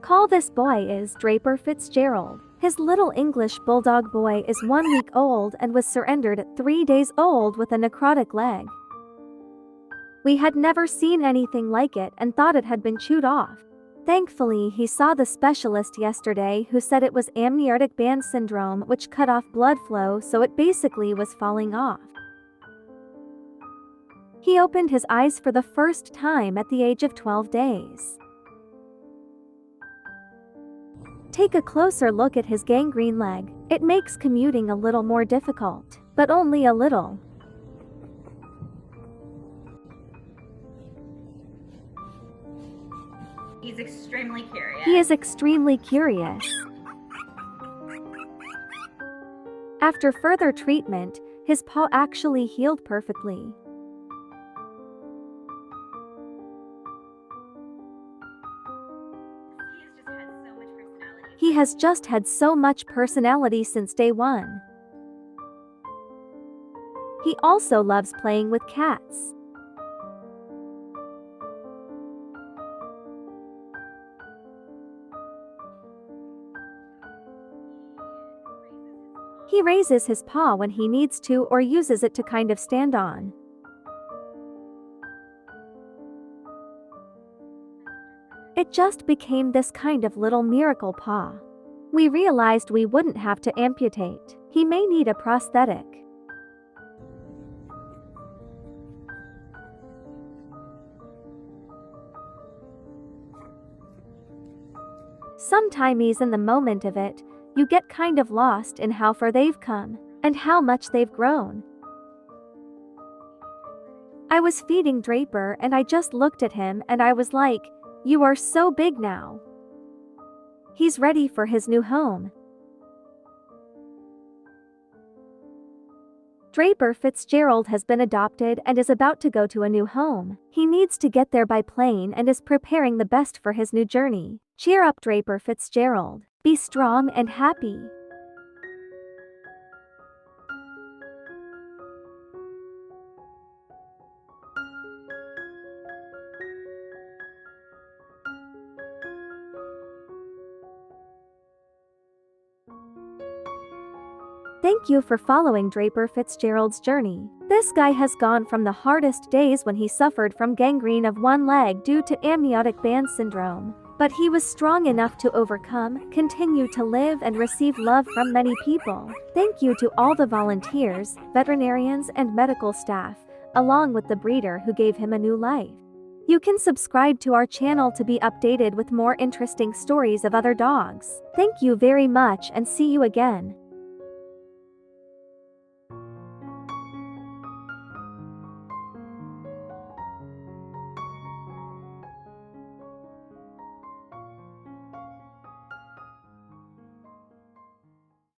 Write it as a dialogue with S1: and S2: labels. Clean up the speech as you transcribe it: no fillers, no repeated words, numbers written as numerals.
S1: Call this boy is Draper Fitzgerald. His little English bulldog boy is 1 week old and was surrendered at 3 days old with a necrotic leg. We had never seen anything like it and thought it had been chewed off. Thankfully, he saw the specialist yesterday who said it was amniotic band syndrome, which cut off blood flow, so it basically was falling off. He opened his eyes for the first time at the age of 12 days. Take a closer look at his gangrene leg. It makes commuting a little more difficult, but only a little.
S2: He's extremely curious.
S1: He is extremely curious. After further treatment, his paw actually healed perfectly. He has just had so much personality since day one. He also loves playing with cats. He raises his paw when he needs to or uses it to kind of stand on. It just became this kind of little miracle paw. We realized we wouldn't have to amputate. He may need a prosthetic. Sometimes in the moment of it, you get kind of lost in how far they've come, and how much they've grown. I was feeding Draper and I just looked at him and I was like, "You are so big now." He's ready for his new home. Draper Fitzgerald has been adopted and is about to go to a new home. He needs to get there by plane and is preparing the best for his new journey. Cheer up, Draper Fitzgerald. Be strong and happy. Thank you for following Draper Fitzgerald's journey. This guy has gone from the hardest days when he suffered from gangrene of one leg due to amniotic band syndrome. But he was strong enough to overcome, continue to live and receive love from many people. Thank you to all the volunteers, veterinarians and medical staff, along with the breeder who gave him a new life. You can subscribe to our channel to be updated with more interesting stories of other dogs. Thank you very much and see you again.